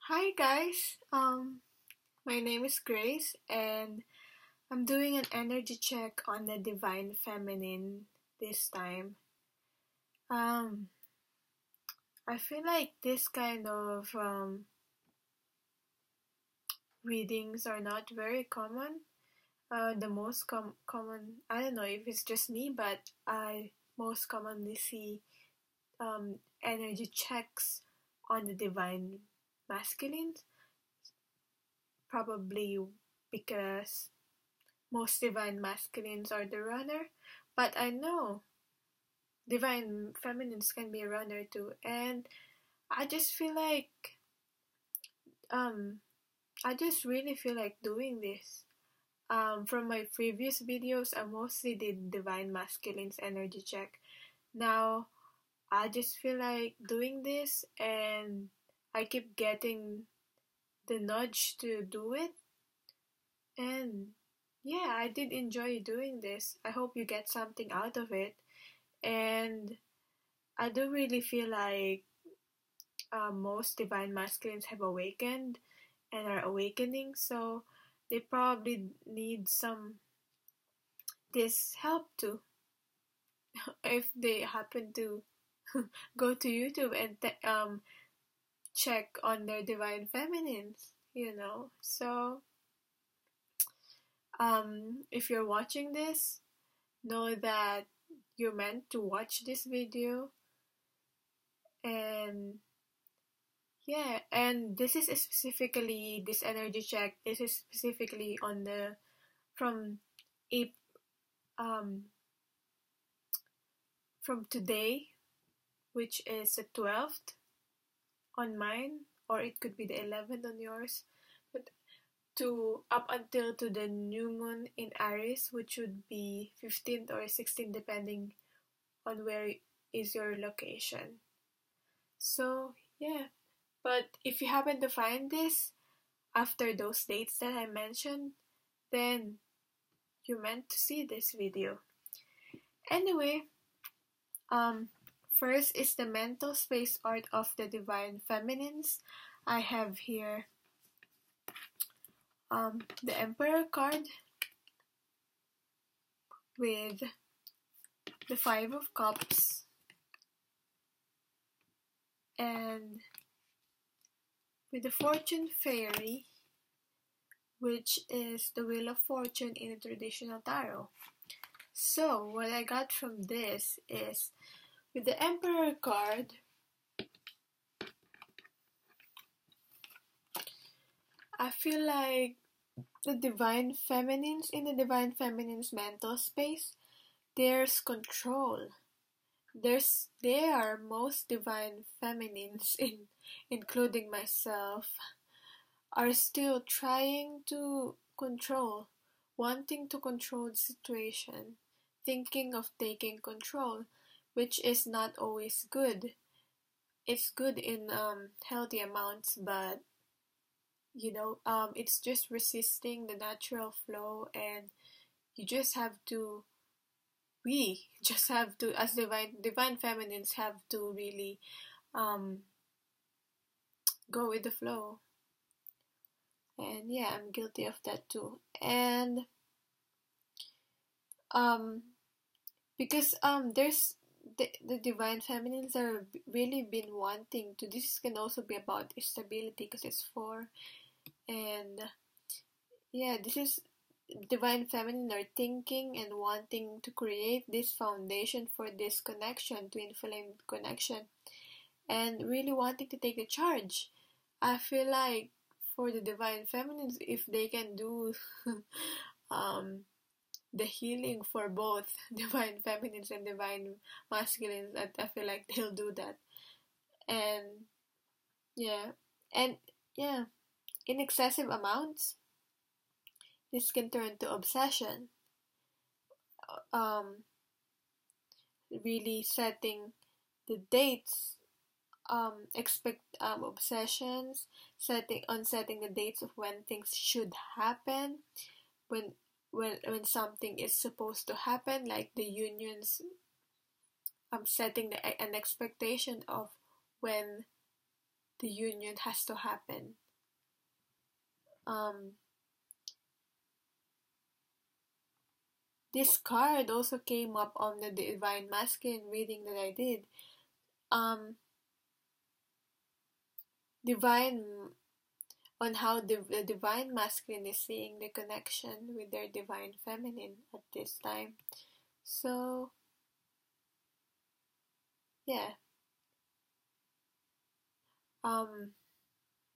Hi guys. My name is Grace and I'm doing an energy check on the divine feminine this time. Um I feel like this kind of readings are not very common. The most common, I don't know if it's just me, but I most commonly see energy checks on the divine masculine, probably because most divine masculines are the runner, but I know divine feminines can be a runner too, and I just feel like um I just really feel like doing this. From my previous videos, I mostly did divine masculine's energy check. Now I just feel like doing this, and I keep getting the nudge to do it, and yeah, I did enjoy doing this. I hope you get something out of it. And I do really feel like most divine masculines have awakened and are awakening, so they probably need some this help too. If they happen to go to YouTube and check on their divine feminines, So if you're watching this, know that you're meant to watch this video, and yeah, and this energy check. This is specifically on the from April, um from today, which is the 12th on mine, or it could be the 11th on yours, but to up until to the new moon in Aries, which would be 15th or 16th, depending on where is your location. So yeah, but if you happen to find this after those dates that I mentioned, then you meant to see this video. Anyway, um, first is the mental space art of the divine feminines. I have here the Emperor card with the Five of Cups and with the Fortune Fairy, which is the Wheel of Fortune in the traditional tarot. So, what I got from this is with the Emperor card, I feel like the divine feminines in the divine feminine's mental space, there's control. There are most divine feminines including myself are still trying to control, wanting to control the situation, thinking of taking control, which is not always good. It's good in healthy amounts, but it's just resisting the natural flow, and you just have to we just have to, as divine feminines, have to really um go with the flow. And yeah, I'm guilty of that too. And um because there's the divine feminines are really been wanting to, this can also be about stability because it's four. And yeah, this is divine feminine are thinking and wanting to create this foundation for this connection, twin flame connection, and really wanting to take the charge. I feel like for the divine feminines, if they can do um the healing for both divine feminines and divine masculines, I feel like they'll do that. And yeah, and yeah, in excessive amounts, this can turn to obsession. Um, really setting the dates, expect obsessions, setting the dates of when things should happen, when when something is supposed to happen, like the unions. Setting an expectation of when the union has to happen. This card also came up on the Divine Masculine reading that I did. Divine, on how the Divine Masculine is seeing the connection with their Divine Feminine at this time. So, yeah.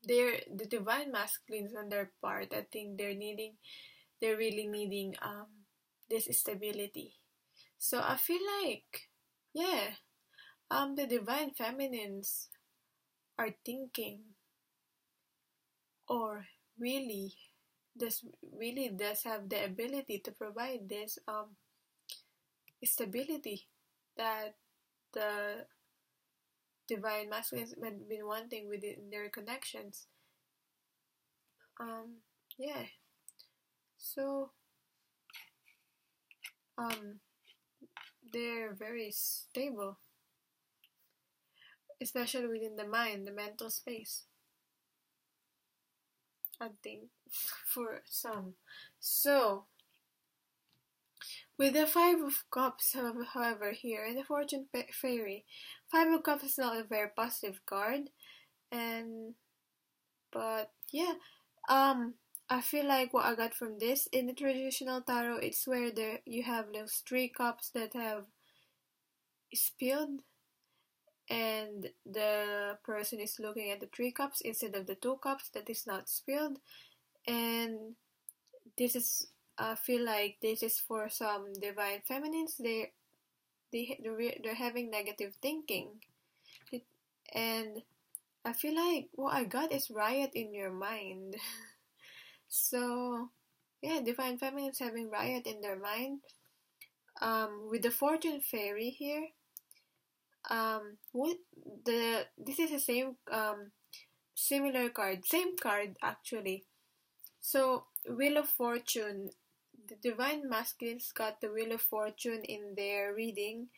The Divine Masculines on their part, I think they're really needing this stability. So I feel like, yeah, the Divine Feminines are thinking, or really does have the ability to provide this stability that the Divine Masculines have been wanting within their connections. Yeah. So they're very stable, especially within the mind, the mental space, I think, for some. So, with the Five of Cups, however, here in the Fortune Fairy, Five of Cups is not a very positive card, but yeah, I feel like what I got from this in the traditional tarot, it's where you have those 3 cups that have spilled, and the person is looking at the 3 cups instead of the 2 cups that is not spilled. And this is, I feel like this is for some Divine Feminines. They're having negative thinking, and I feel like what I got is riot in your mind. So yeah, Divine Feminines having riot in their mind. With the Fortune Fairy here, this is the same similar card, same card actually. So Wheel of Fortune, the Divine Masculines got the Wheel of Fortune in their reading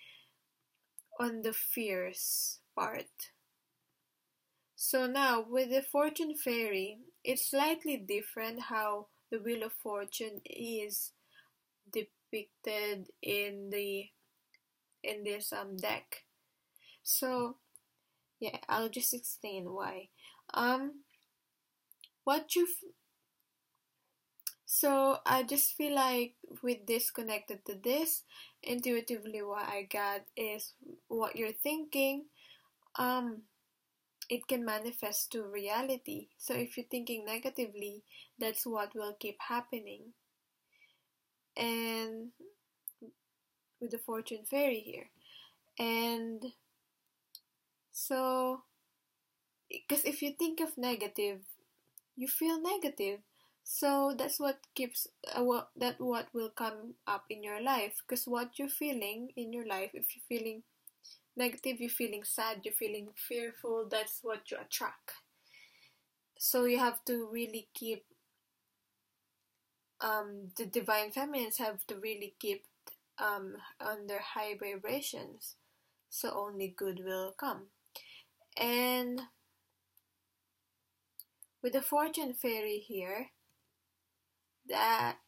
on the fears part. So now with the Fortune Fairy, it's slightly different how the Wheel of Fortune is depicted in this deck. So yeah, I'll just explain why. So I just feel like with this connected to this, intuitively what I got is what you're thinking, it can manifest to reality. So if you're thinking negatively, that's what will keep happening. And with the Fortune Fairy here. And so, because if you think of negative, you feel negative. So that's what keeps what will come up in your life. Because what you're feeling in your life, if you're feeling negative, you're feeling sad, you're feeling fearful, that's what you attract. So you have to really keep the Divine Feminines have to really keep on their high vibrations, so only good will come. And with the Fortune Fairy here, that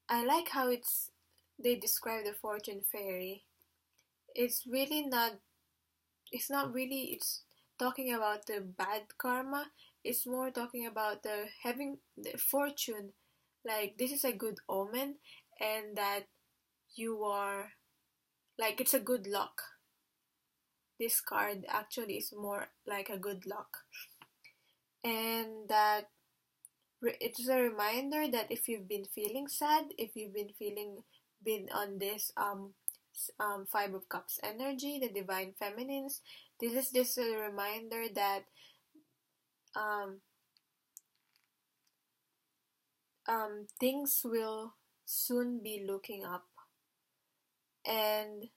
I like how they describe the Fortune Fairy. It's talking about the bad karma. It's more talking about having the fortune, like this is a good omen, and that you are, like, it's a good luck. This card actually is more like a good luck, and that it's a reminder that if you've been feeling sad, if you've been on this Five of Cups energy, the Divine Feminines, this is just a reminder that things will soon be looking up, and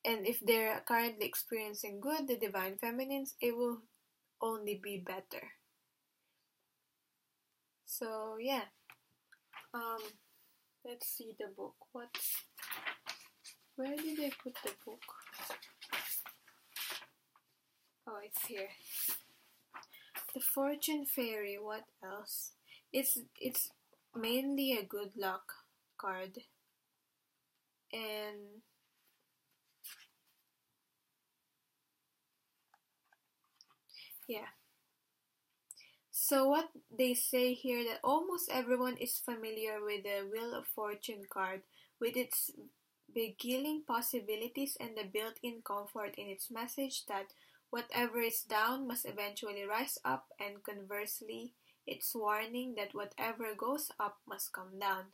if they're currently experiencing good, the Divine Feminines, it will only be better. So yeah, let's see the book. Where did I put the book? Oh, it's here. The Fortune Fairy, what else? It's mainly a good luck card. And yeah. So what they say here that almost everyone is familiar with the Wheel of Fortune card with its beguiling possibilities and the built-in comfort in its message that whatever is down must eventually rise up, and conversely, its warning that whatever goes up must come down.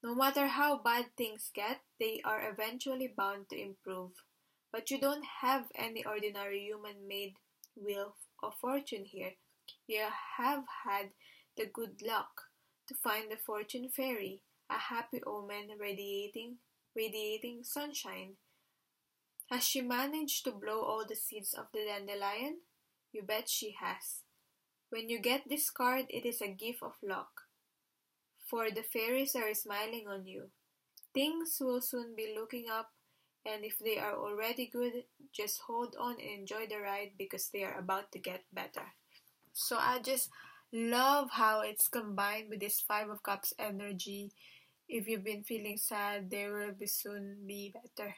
No matter how bad things get, they are eventually bound to improve. But you don't have any ordinary human-made wheel of fortune here. You have had the good luck to find the fortune fairy, a happy omen radiating sunshine. Has she managed to blow all the seeds of the dandelion? You bet she has. When you get this card, it is a gift of luck, for the fairies are smiling on you. Things will soon be looking up, and if they are already good, just hold on and enjoy the ride because they are about to get better. So I just love how it's combined with this Five of Cups energy. If you've been feeling sad, they will soon be better.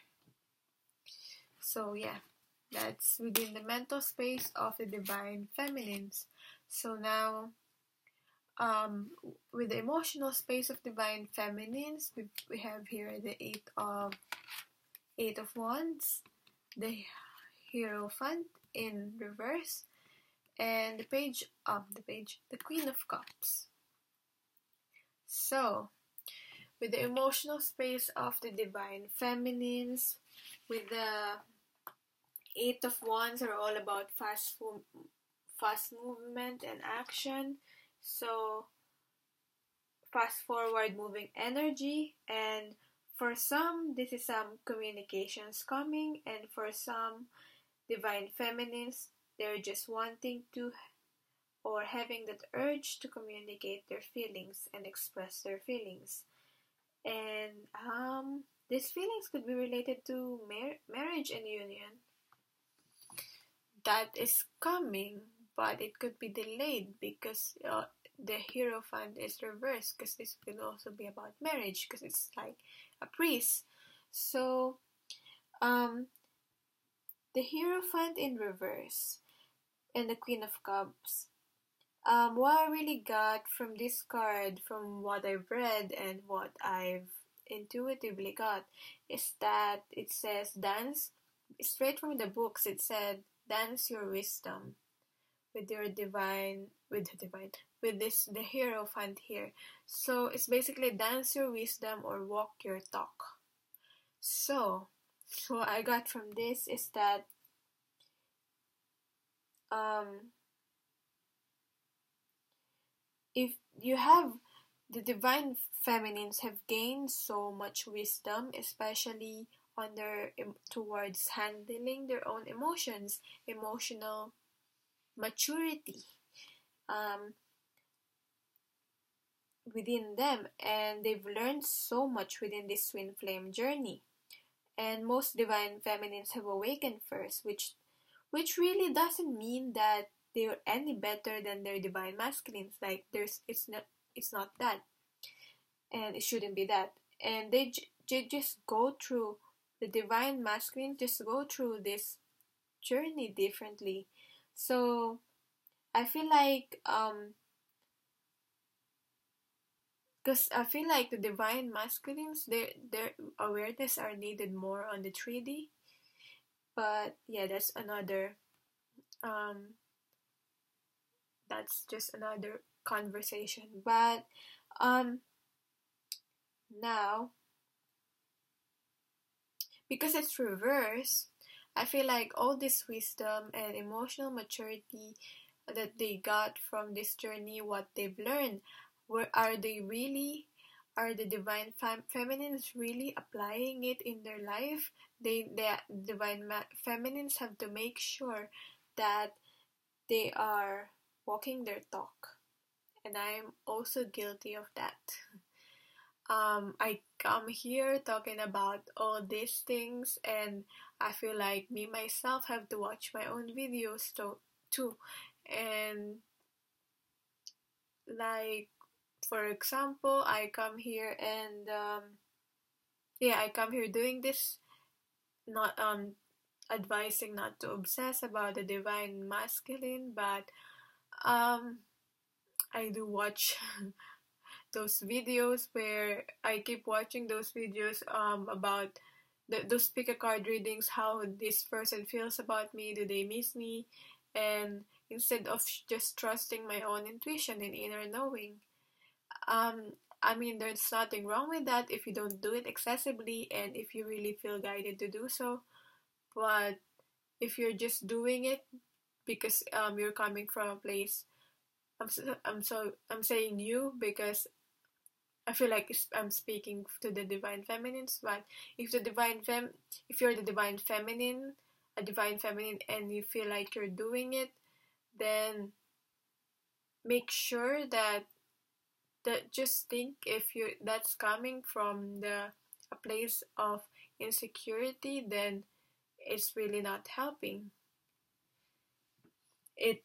So yeah, that's within the mental space of the divine feminines. So now, with the emotional space of divine feminines, we have here the Eight of Wands, the Hierophant in reverse, and the Queen of Cups. So, with the emotional space of the divine feminines, with the Eight of Wands are all about fast movement and action. So, fast forward moving energy, and for some, this is some communications coming, and for some divine feminines, they're just wanting to or having that urge to communicate their feelings and express their feelings. And these feelings could be related to marriage and union that is coming, but it could be delayed because the Hierophant is reversed, because this could also be about marriage because it's like a priest. So the Hierophant in reverse and the Queen of Cups. What I really got from this card, from what I've read and what I've intuitively got, is that it says dance, straight from the books, it said dance your wisdom with the divine, with the Hierophant here. So it's basically dance your wisdom or walk your talk. So what I got from this is that if you have the divine feminines have gained so much wisdom, especially on towards handling their own emotions, emotional maturity within them, and they've learned so much within this twin flame journey. And most divine feminines have awakened first, which really doesn't mean that they're any better than their divine masculines. Like it's not that, and it shouldn't be that. And they just go through, the divine masculine just go through this journey differently. So I feel like because I feel like the divine masculines, their awareness are needed more on the 3D. But yeah, that's just another conversation. But now, because it's reverse, I feel like all this wisdom and emotional maturity that they got from this journey, what they've learned, are the divine feminines really applying it in their life? The divine feminines have to make sure that they are walking their talk, and I'm also guilty of that. I come here talking about all these things, and I feel like me myself have to watch my own videos too. And like, for example, I come here and I come here doing this, not advising not to obsess about the divine masculine, but um I do watch those videos where I keep watching those videos about those pick a card readings, how this person feels about me, do they miss me, and instead of just trusting my own intuition and inner knowing. um I mean, there's nothing wrong with that if you don't do it excessively and if you really feel guided to do so. But if you're just doing it because you're coming from a place, I'm saying you because I feel like I'm speaking to the divine feminines. But if you're the divine feminine, a divine feminine, and you feel like you're doing it, then make sure that just think if you that's coming from a place of insecurity, then it's really not helping. It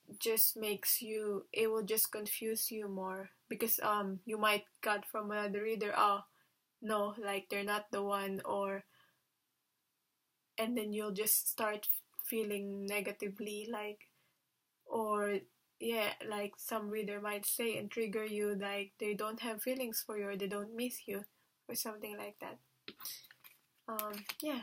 will just confuse you more because you might got from another reader, oh no, like they're not the one, or and then you'll just start feeling negatively, like, or yeah, like some reader might say and trigger you like they don't have feelings for you or they don't miss you or something like that. Yeah.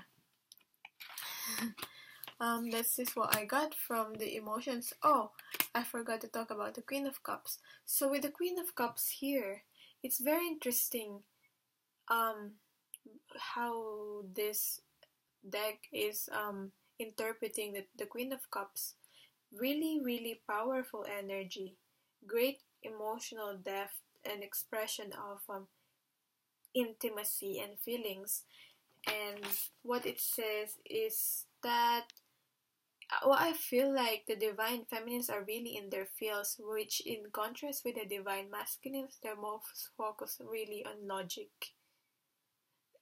That's just what I got from the emotions. Oh, I forgot to talk about the Queen of Cups. So with the Queen of Cups here, it's very interesting um how this deck is interpreting the Queen of Cups. Really, really powerful energy, great emotional depth and expression of intimacy and feelings. And what it says is that well, I feel like the divine feminines are really in their fields, which in contrast with the divine masculines, they're most focused really on logic.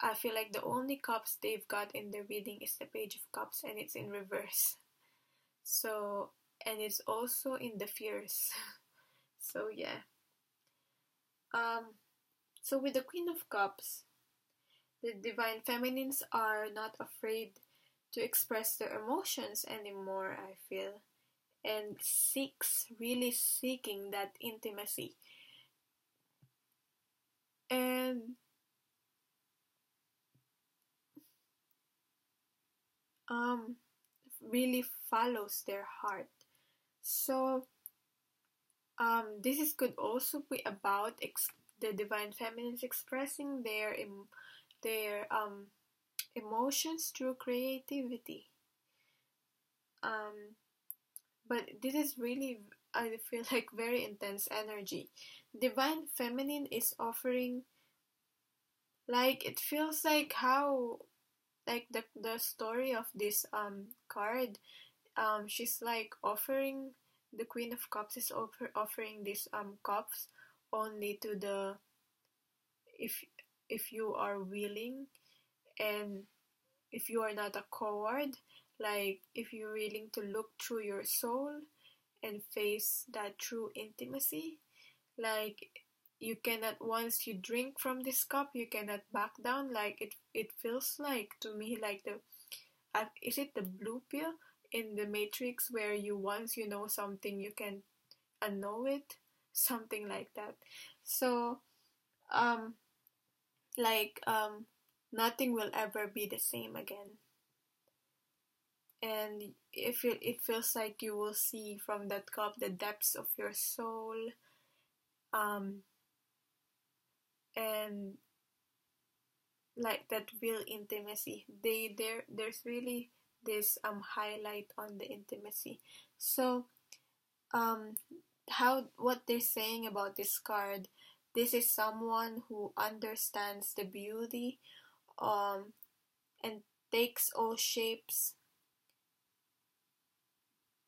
I feel like the only cups they've got in the reading is the Page of Cups, and it's in reverse. So, and it's also in the fears. So yeah. So with the Queen of Cups, the divine feminines are not afraid to express their emotions anymore, I feel, and really seeking that intimacy. And um really follows their heart. So this could also be about the divine feminines expressing their emotions through creativity. Um, but this is really, I feel like, very intense energy. Divine feminine is offering, like, it feels like how, like the story of this card. She's like offering, the Queen of Cups is offering these cups only to the, if if you are willing, and if you are not a coward, like if you're willing to look through your soul and face that true intimacy, like you cannot, once you drink from this cup, you cannot back down. Like it feels like to me like the is it the blue pill in the Matrix, where you once you know something you can unknow it, something like that. So um like nothing will ever be the same again, and if it feels like you will see from that cup the depths of your soul, um and like that real intimacy. There's really this highlight on the intimacy. So um how what they're saying about this card, this is someone who understands the beauty um and takes all shapes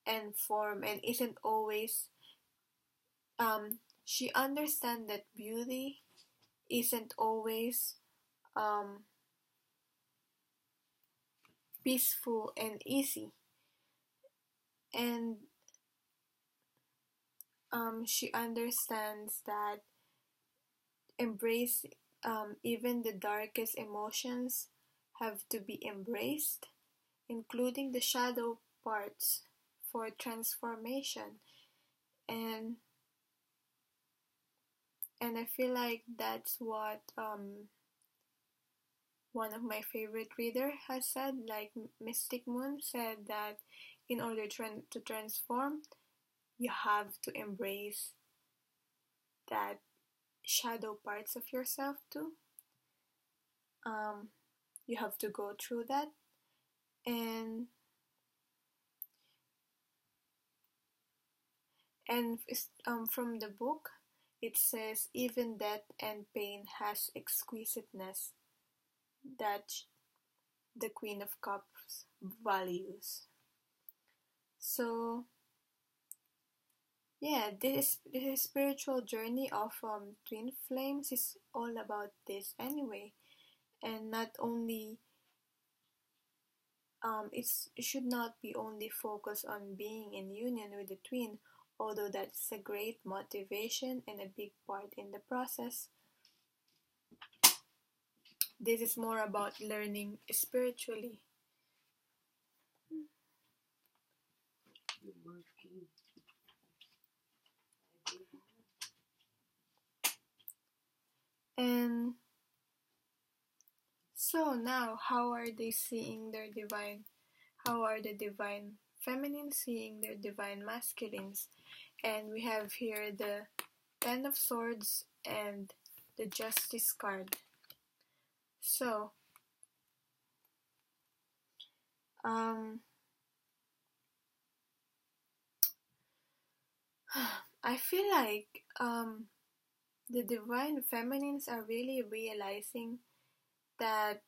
and form, and isn't always she understands that beauty isn't always peaceful and easy. And she understands that embrace even the darkest emotions have to be embraced, including the shadow parts for transformation. And I feel like that's what one of my favorite reader has said, like Mystic Moon said that in order to transform, you have to embrace that shadow parts of yourself too. You have to go through that, and from the book, it says even death and pain has exquisiteness that the Queen of Cups values. So yeah, this spiritual journey of twin flames is all about this anyway, and not only it should not be only focused on being in union with the twin, although that's a great motivation and a big part in the process. This is more about learning spiritually. And so now, how are they seeing their divine? How are the divine feminines seeing their divine masculines? And we have here the Ten of Swords and the Justice card. So, I feel like the divine feminines are really realizing that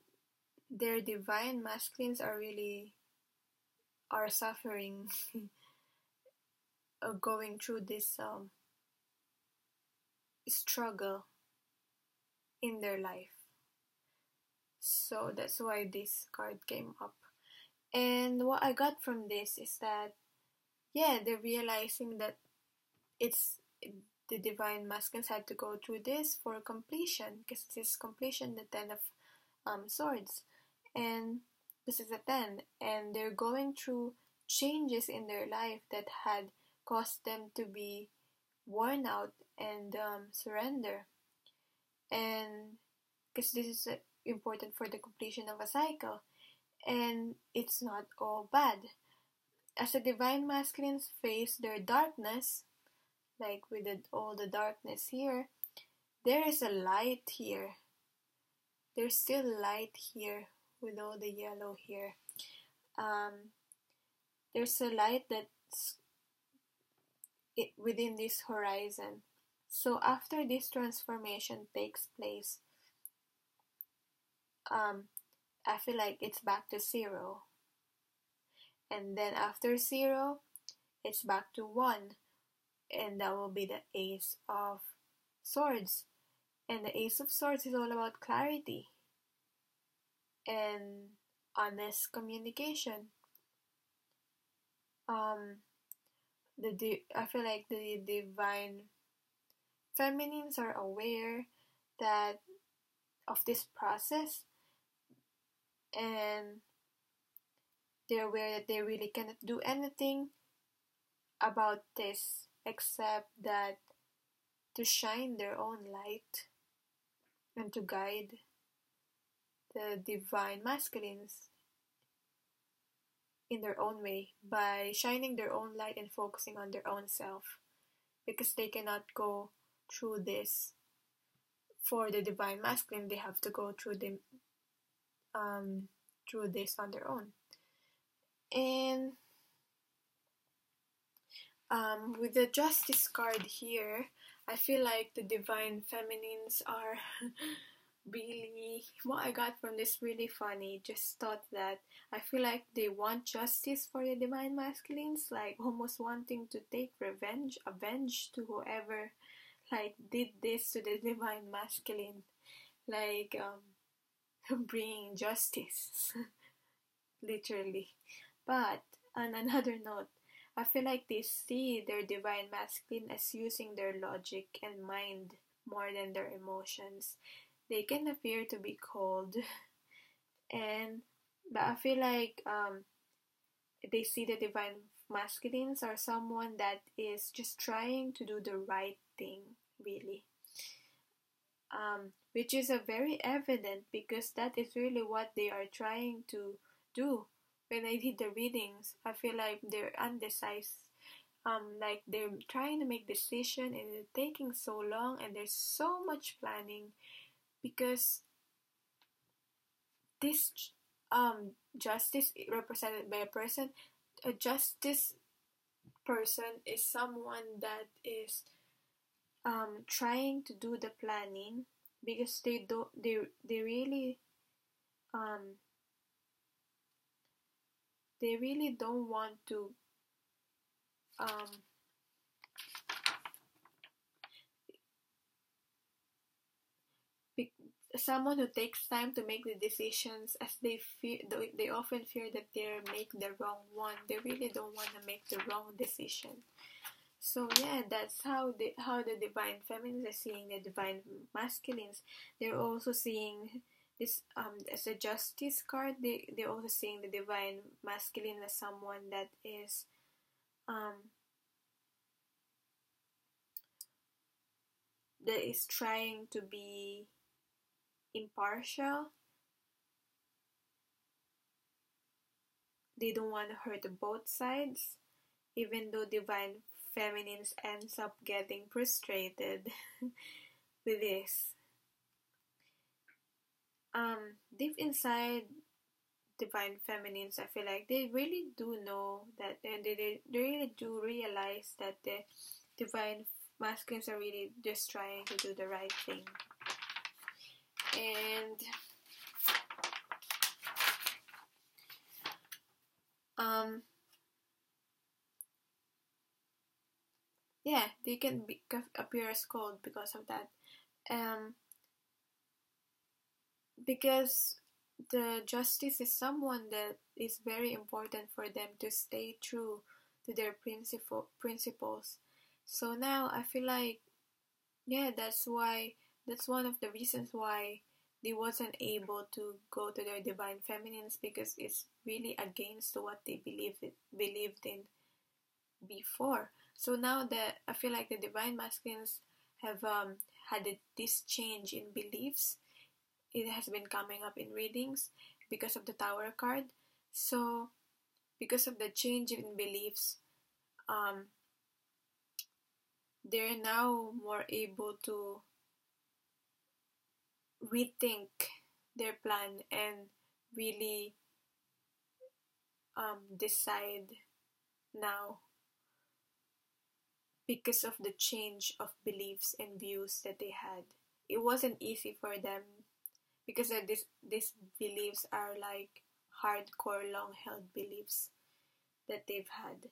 their divine masculines are suffering, going through this struggle in their life. So that's why this card came up. And what I got from this is that, yeah, they're realizing that it's the divine masculines had to go through this for completion, because this is completion, the Ten of Swords, and this is a 10, and they're going through changes in their life that had caused them to be worn out and surrender, and because this is important for the completion of a cycle, and it's not all bad. As the divine masculines face their darkness, like with all the darkness here, there is a light here. There's still light here with all the yellow here. There's a light that's within this horizon. So after this transformation takes place, I feel like it's back to 0. And then after 0, it's back to 1. And that will be the Ace of Swords. And the Ace of Swords is all about clarity and honest communication. I feel like the divine feminines are aware that of this process, and they're aware that they really cannot do anything about this except that to shine their own light and to guide the divine masculines in their own way by shining their own light and focusing on their own self, because they cannot go through this for the divine masculine. They have to go through this on their own. And with the Justice card here, I feel like the divine feminines are really, what I got from this really funny. Just thought that I feel like they want justice for the divine masculines, like almost wanting to take revenge, avenge to whoever like did this to the divine masculine, like bringing justice, literally. But on another note, I feel like they see their divine masculine as using their logic and mind more than their emotions. They can appear to be cold, and but I feel like they see the divine masculines are someone that is just trying to do the right thing, really. Which is a very evident because that is really what they are trying to do. When I did the readings, I feel like they're undecisive. Like they're trying to make decision and it's taking so long, and there's so much planning because this justice represented by a person. A justice person is someone that is trying to do the planning because they really um they really don't want to um be, someone who takes time to make the decisions, as they often fear that they make the wrong one. They really don't want to make the wrong decision. So yeah, that's how the divine feminines are seeing the divine masculines. They're also seeing this as a justice card. They're also seeing the divine masculine as someone um that is trying to be impartial. They don't want to hurt both sides, even though divine feminines ends up getting frustrated with this. Deep inside divine feminines, I feel like they really do know that, and they really do realize that the divine masculines are really just trying to do the right thing. And yeah, they can appear as cold because of that. Because the justice is someone that is very important for them to stay true to their principles. So now I feel like, yeah, that's one of the reasons why they wasn't able to go to their divine feminines, because it's really against what they believed in before. So now that I feel like the divine masculines have had this change in beliefs, it has been coming up in readings because of the Tower card. So because of the change in beliefs, they're now more able to rethink their plan and really decide now, because of the change of beliefs and views that they had. It wasn't easy for them because these beliefs are like hardcore, long held beliefs that they've had.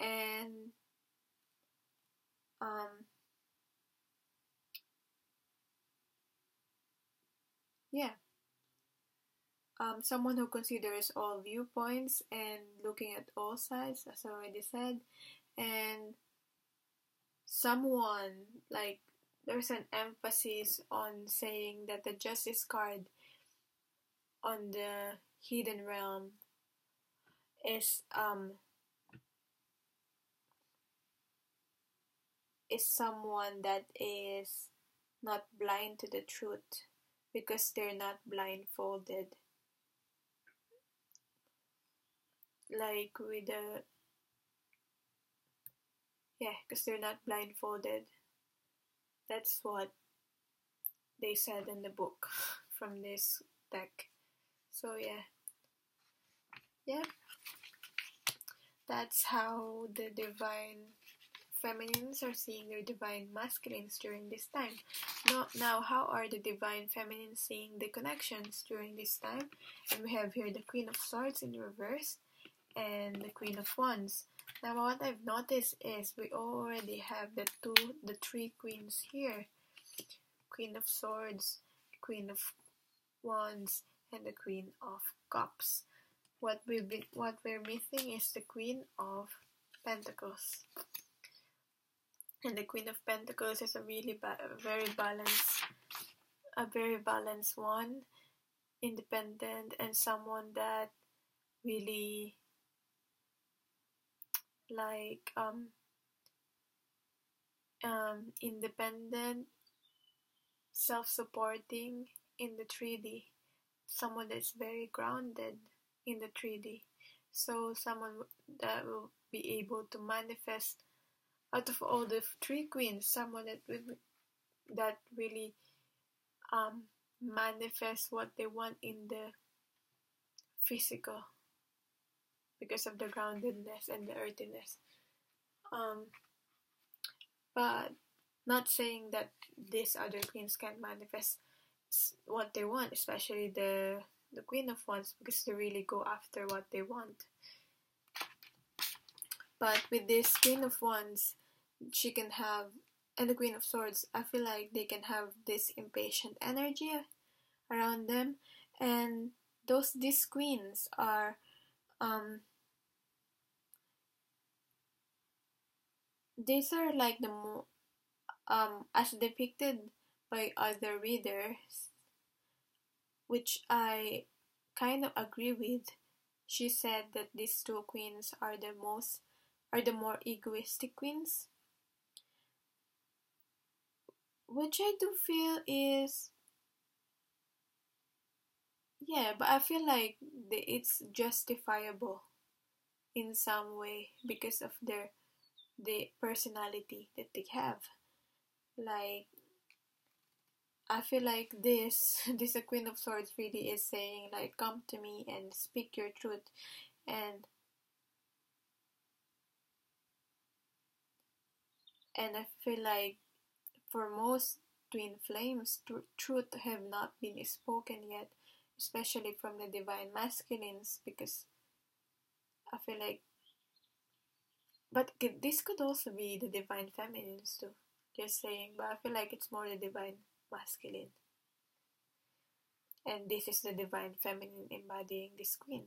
And yeah, someone who considers all viewpoints and looking at all sides, as I already said, and someone like there's an emphasis on saying that the Justice card on the hidden realm is someone that is not blind to the truth because they're not blindfolded. Like with the because they're not blindfolded. That's what they said in the book from this deck. So yeah, that's how the divine feminines are seeing their divine masculines during this time. Now, how are the divine feminines seeing the connections during this time? And we have here the Queen of Swords in reverse and the Queen of Wands. Now what I've noticed is we already have the three queens here. Queen of Swords, Queen of Wands, and the Queen of Cups. What we're missing is the Queen of Pentacles. And the Queen of Pentacles is a very balanced one, independent, and someone that really like independent, self-supporting in the 3D. Someone that's very grounded in the 3D. So someone that will be able to manifest out of all the three queens, someone that really manifest what they want in the physical because of the groundedness and the earthiness. But not saying that these other queens can't manifest what they want, especially the Queen of Wands, because they really go after what they want. But with this Queen of Wands, she can have, and the Queen of Swords, I feel like they can have this impatient energy around them, and these queens are these are like the as depicted by other readers, which I kind of agree with. She said that these two queens are the more egoistic queens, which I do feel is, yeah, but I feel like it's justifiable in some way because of the personality that they have. Like, I feel like this a Queen of Swords really is saying like, come to me and speak your truth, and I feel like for most twin flames, truth have not been spoken yet, especially from the divine masculines, because I feel like, but this could also be the divine feminines too, just saying, but I feel like it's more the divine masculine, and this is the divine feminine embodying this queen.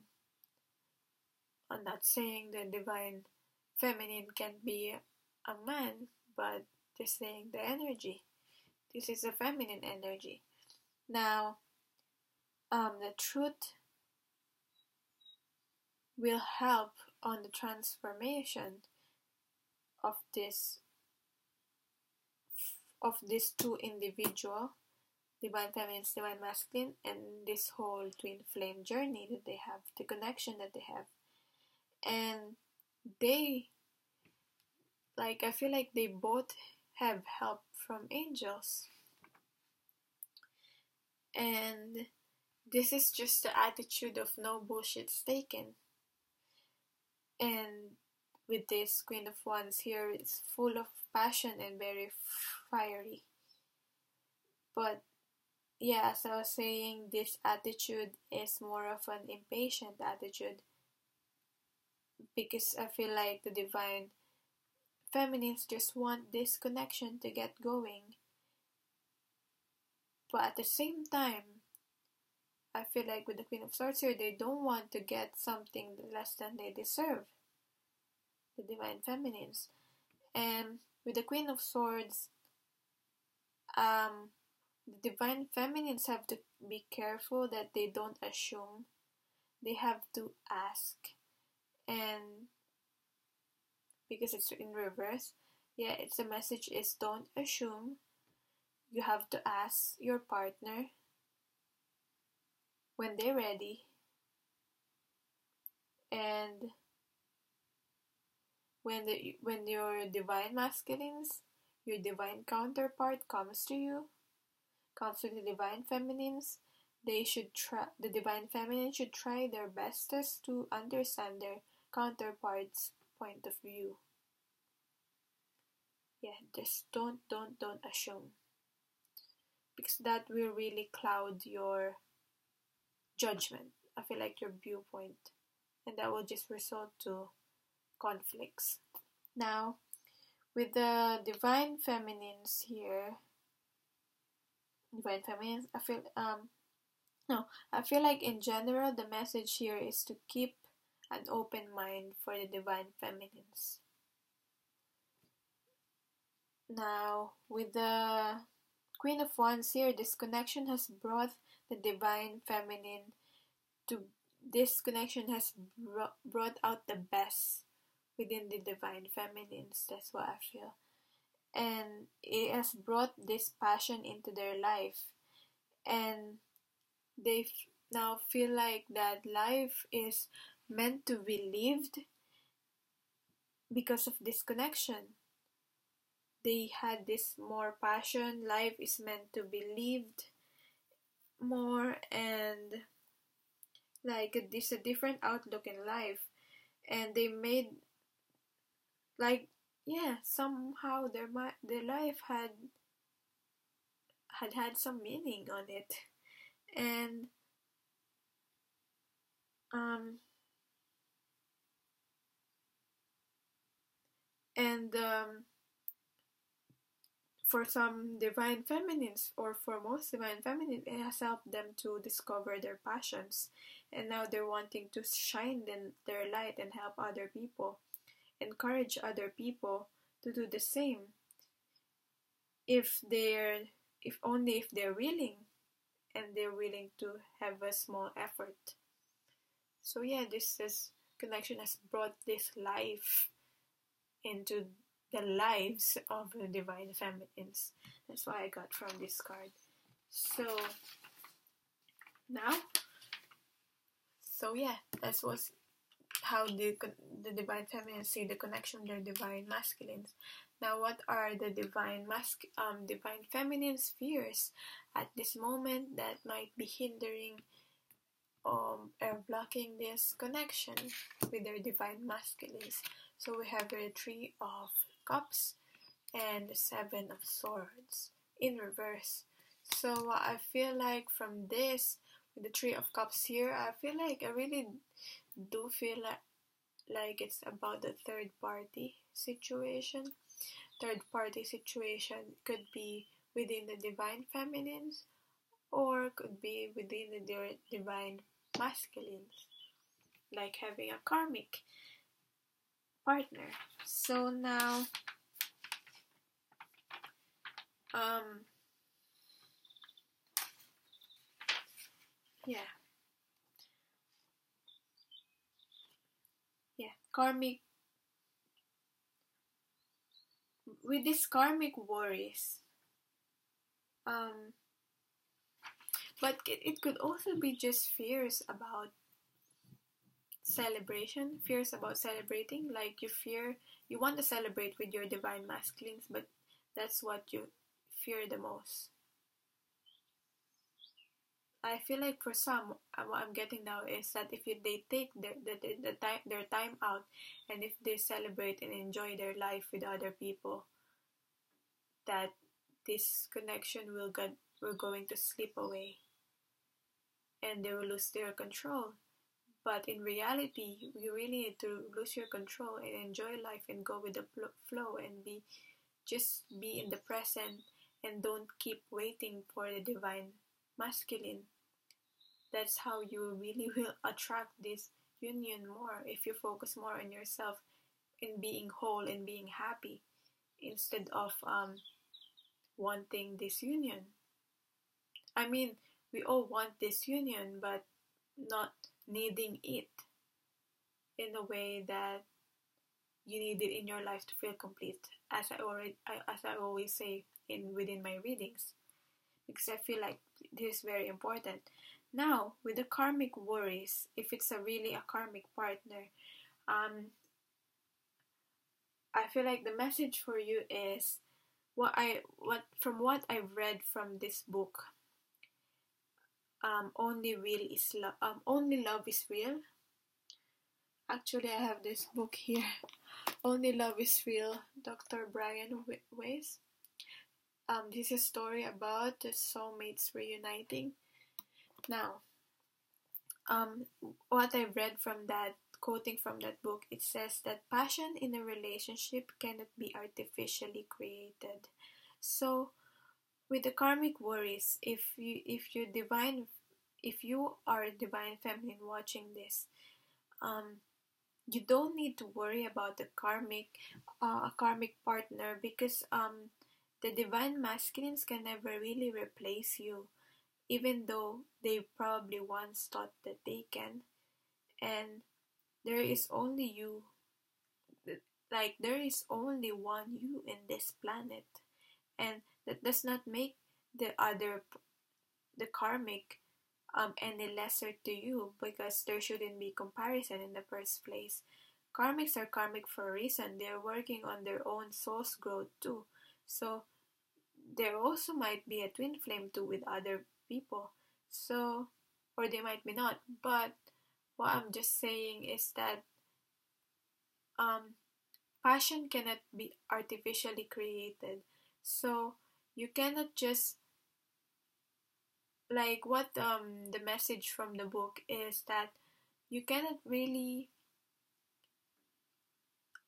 I'm not saying the divine feminine can be a man, but just saying the energy. This is a feminine energy. Now, the truth will help on the transformation of these two individual, divine feminine, divine masculine, and this whole twin flame journey that they have, the connection that they have. And they, like, I feel like they both have help from angels. And this is just the attitude of no bullshit's taken. And with this Queen of Wands here, it's full of passion and very fiery. But yeah, as I was saying, this attitude is more of an impatient attitude, because I feel like the divine feminines just want this connection to get going. But at the same time, I feel like with the Queen of Swords here, they don't want to get something less than they deserve, the divine feminines. And with the Queen of Swords, the divine feminines have to be careful that they don't assume. They have to ask. And because it's in reverse, yeah, it's the message is don't assume. You have to ask your partner when they're ready. And when your divine masculines, your divine counterpart comes to the divine feminines, the divine feminine should try their bestest to understand their counterpart's point of view. Yeah, just don't assume, because that will really cloud your judgment. I feel like your viewpoint, and that will just result to conflicts. Now, with the divine feminines here, divine feminines, I feel like in general the message here is to keep an open mind for the divine feminines. Now, with the Queen of Wands here, this connection has brought the divine feminine to this connection has brought out the best within the divine feminines. That's what I feel. And it has brought this passion into their life. And they now feel like that life is meant to be lived because of this connection. They had this more passion. Life is meant to be lived more, and like this a different outlook in life. And they made somehow their life had some meaning on it. And um and for some divine feminines, or for most divine feminines, it has helped them to discover their passions, and now they're wanting to shine their light and help other people, encourage other people to do the same, if only if they're willing, and they're willing to have a small effort. So yeah, this connection has brought this life into the lives of the divine feminines. That's what I got from this card. So yeah, that was how the divine feminines see the connection with their divine masculines. Now, what are the divine feminines' fears at this moment that might be hindering or blocking this connection with their divine masculines? So we have the Three of Cups and the Seven of Swords in reverse. So I feel like from this, with the Three of Cups here, I feel like I really do feel like it's about the third party situation. Third party situation could be within the divine feminines, or could be within the divine masculines, like having a karmic partner. So now, karmic, with these karmic worries, but it could also be just fears about celebration, fears about celebrating, like you want to celebrate with your divine masculines, but that's what you fear the most. I feel like for some, what I'm getting now is that if they take their time out, and if they celebrate and enjoy their life with other people, that this connection will going to slip away, and they will lose their control. But in reality, you really need to lose your control and enjoy life and go with the flow, and just be in the present, and don't keep waiting for the divine masculine. That's how you really will attract this union more, if you focus more on yourself, in being whole and being happy, instead of wanting this union. I mean, we all want this union, but not needing it in a way that you need it in your life to feel complete, as I always say within my readings, because I feel like this is very important. Now, with the karmic worries, if it's really a karmic partner, I feel like the message for you is what I've read from this book. Only love is real. Actually, I have this book here. Only Love is Real, Dr. Brian Weiss. This is a story about the soulmates reuniting. Now, what I read from that quoting from that book, it says that passion in a relationship cannot be artificially created. So with the karmic worries, if you are a divine feminine watching this, you don't need to worry about the karmic partner, because the divine masculines can never really replace you, even though they probably once thought that they can. And there is only you, like there is only one you in this planet, and that does not make the karmic any lesser to you, because there shouldn't be comparison in the first place. Karmics are karmic for a reason. They're working on their own soul's growth too. So there also might be a twin flame too with other people. So, or they might be not. But what I'm just saying is that um, passion cannot be artificially created. So you cannot just, like what the message from the book is, that you cannot really,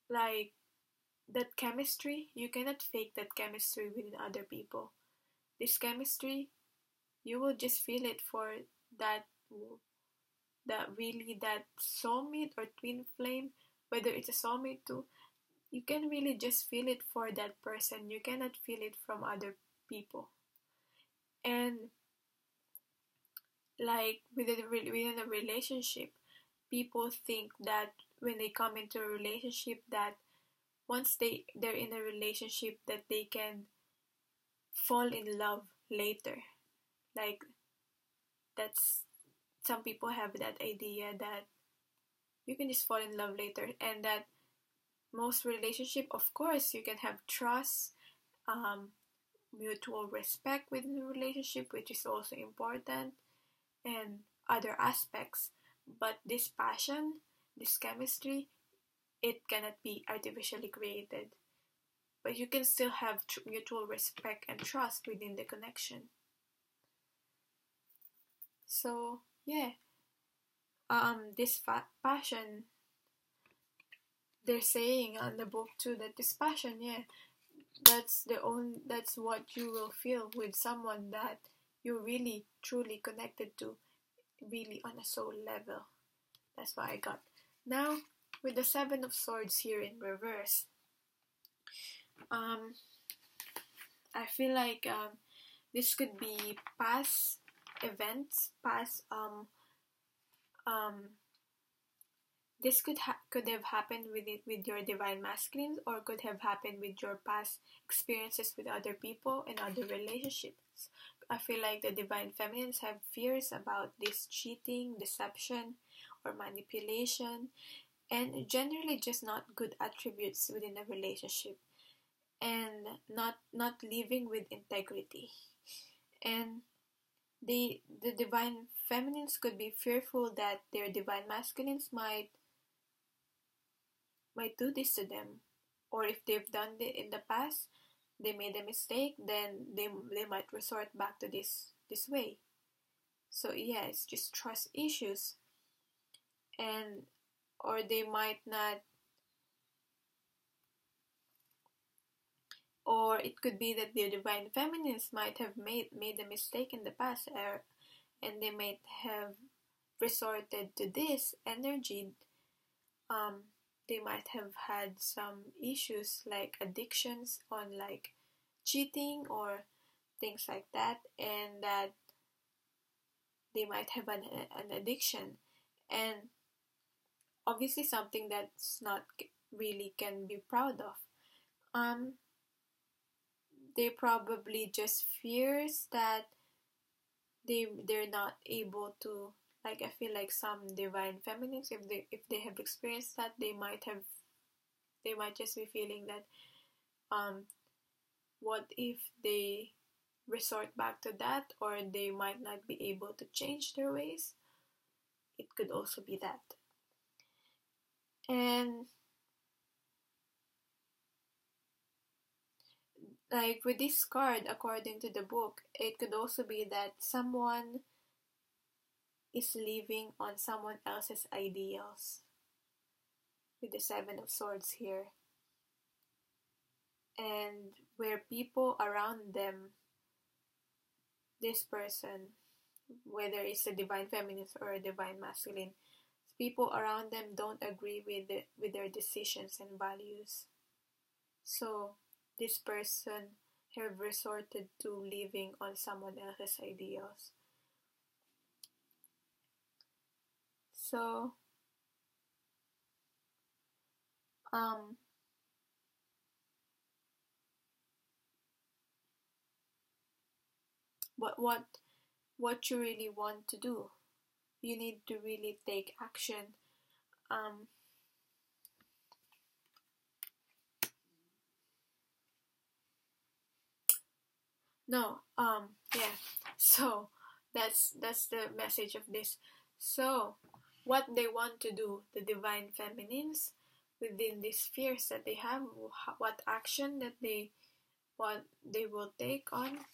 like, that chemistry, you cannot fake that chemistry within other people. This chemistry, you will just feel it for that that soulmate or twin flame, whether it's a soulmate too. You can really just feel it for that person. You cannot feel it from other people. And like within a relationship, people think that when they come into a relationship, that once they're in a relationship, that they can fall in love later. Like, that's, some people have that idea that you can just fall in love later, and that most relationship, of course, you can have trust, um, mutual respect within the relationship, which is also important, and other aspects. But this passion, this chemistry, it cannot be artificially created. But you can still have mutual respect and trust within the connection. So yeah, this passion, they're saying on the book too, that this passion, yeah, that's what you will feel with someone that you're really truly connected to, really on a soul level. That's what I got. Now with the Seven of Swords here in reverse, I feel like this could be past events, past this could have happened with your divine masculines, or could have happened with your past experiences with other people and other relationships. I feel like the divine feminines have fears about this cheating, deception, or manipulation, and generally just not good attributes within a relationship, and not living with integrity. And the divine feminines could be fearful that their divine masculines might do this to them, or if they've done it in the past, they made a mistake, then they might resort back to this way. So yeah, it's just trust issues. And or they might not, or it could be that the divine feminines might have made a mistake in the past, and they might have resorted to this energy. They might have had some issues like addictions on, like, cheating or things like that, and that they might have an addiction, and obviously something that's not really can be proud of. They probably just fears that they're not able to, like, I feel like some divine feminines, if they have experienced that, they might just be feeling that what if they resort back to that, or they might not be able to change their ways. It could also be that. And like with this card, according to the book, it could also be that someone is living on someone else's ideals. with the Seven of Swords here, and where people around them, this person, whether it's a divine feminine or a divine masculine, people around them don't agree with their decisions and values. So this person have resorted to living on someone else's ideals. So what you really want to do, you need to really take action. Yeah, so that's the message of this. So what they want to do, the divine feminines, within these spheres that they have, what action that they want, they will take on.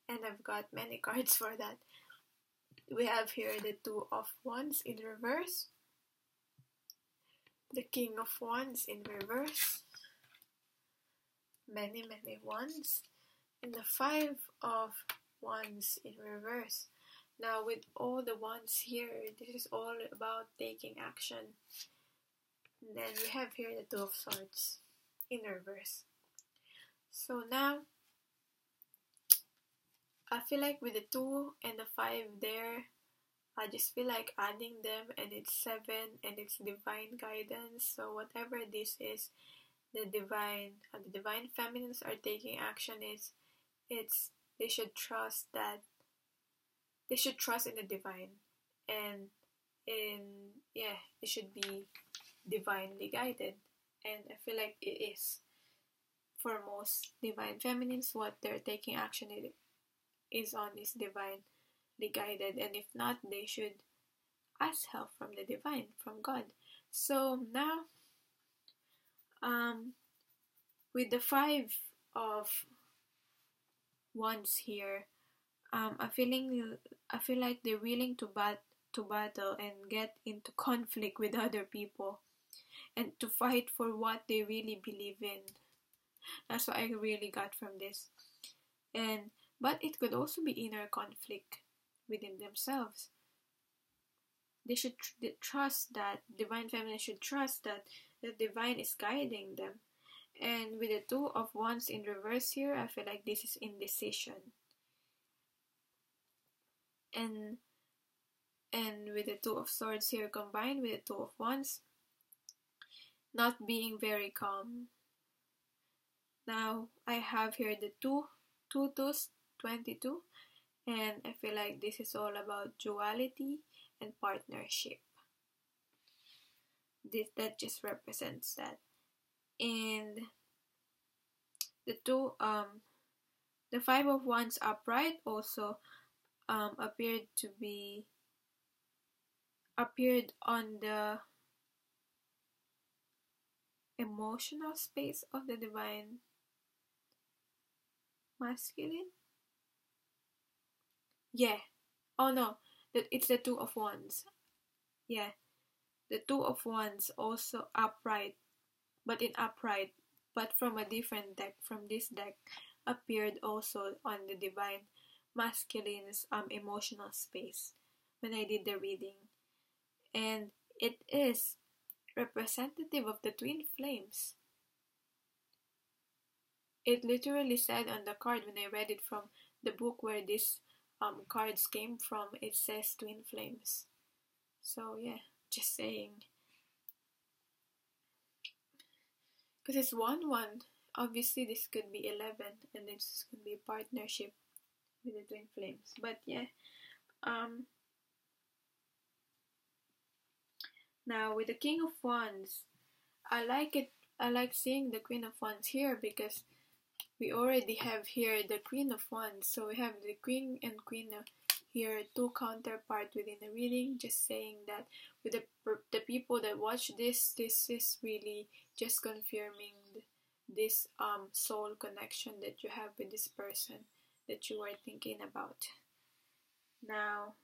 And I've got many cards for that. We have here the Two of Wands in reverse, the King of Wands in reverse, many wands, and the Five of Wands in reverse. Now with all the wands here, this is all about taking action. And then we have here the Two of Swords in reverse. So now, I feel like with the 2 and the 5 there, I just feel like adding them, and it's 7 and it's divine guidance. So whatever this is, the divine feminines are taking action. They should trust in the divine, and it should be divinely guided, and I feel like it is. For most divine feminines, what they're taking action is divinely guided, and if not, they should ask help from the divine, from God. So now, with the Five of Wands here, I feel like they're willing to battle and get into conflict with other people, and to fight for what they really believe in. That's what I really got from this. But it could also be inner conflict within themselves. They should trust that divine feminine should trust that the divine is guiding them. And with the Two of Wands in reverse here, I feel like this is indecision. And with the Two of Swords here combined with the Two of Wands, not being very calm. Now I have here the two twos, 22, and I feel like this is all about duality and partnership. That just represents that. And the Five of Wands upright also appeared on the emotional space of the divine masculine. Yeah. Oh no, it's the Two of Wands. Yeah. The Two of Wands also upright, but from a different deck, from this deck, appeared also on the divine masculine's emotional space when I did the reading. And it is representative of the twin flames. It literally said on the card when I read it from the book where these cards came from, it says twin flames. So yeah, just saying. Because it's 1-1. Obviously, this could be 11, and this could be a partnership with the twin flames. But yeah, now with the King of Wands, I like it. I like seeing the Queen of Wands here because we already have here the Queen of Wands. So we have the King and Queen here, two counterpart within the reading. Just saying that with the people that watch this is really just confirming this soul connection that you have with this person that you are thinking about. Now,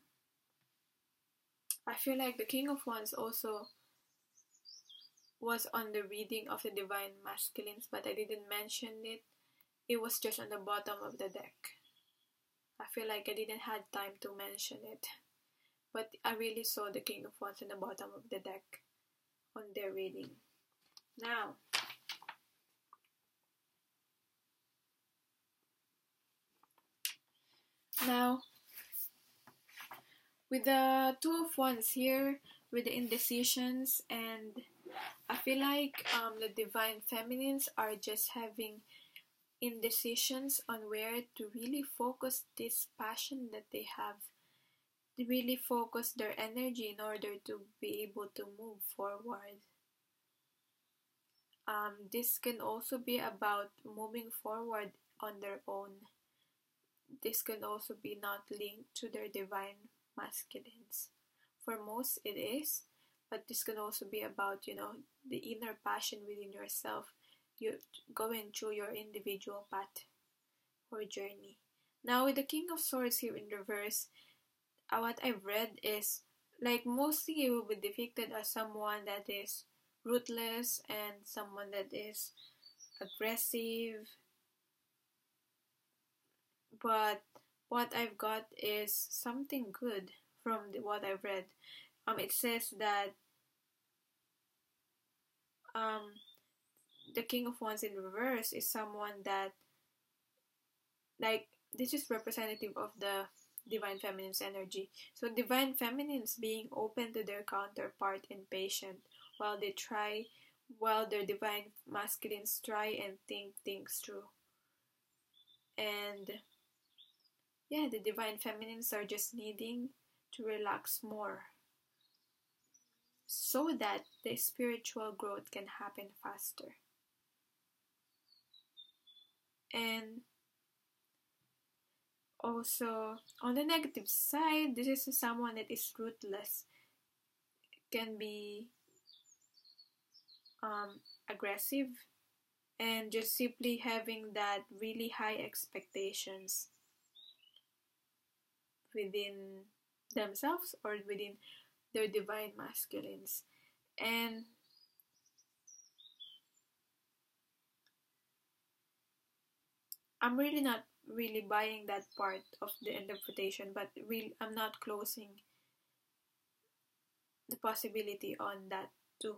I feel like the King of Wands also was on the reading of the divine masculines, but I didn't mention it. It was just on the bottom of the deck. I feel like I didn't have time to mention it, but I really saw the King of Wands on the bottom of the deck on their reading. Now, with the Two of Wands here, with the indecisions, and I feel like the divine feminines are just having indecisions on where to really focus this passion that they have, to really focus their energy in order to be able to move forward. This can also be about moving forward on their own. This can also be not linked to their divine masculines. For most it is, but this can also be about, the inner passion within yourself. You're going through your individual path or journey. Now with the King of Swords here in reverse, what I've read is, like, mostly it will be depicted as someone that is ruthless and someone that is aggressive. But what I've got is something good from what I've read. It says that the King of Wands in reverse is someone that, like, this is representative of the divine feminine's energy. So divine feminines being open to their counterpart and patient while their divine masculines try and think things through. And yeah, the divine feminines are just needing to relax more so that the spiritual growth can happen faster. And also, on the negative side, this is someone that is ruthless, can be aggressive, and just simply having that really high expectations within themselves or within their divine masculines. And I'm really not really buying that part of the interpretation, but I'm not closing the possibility on that too.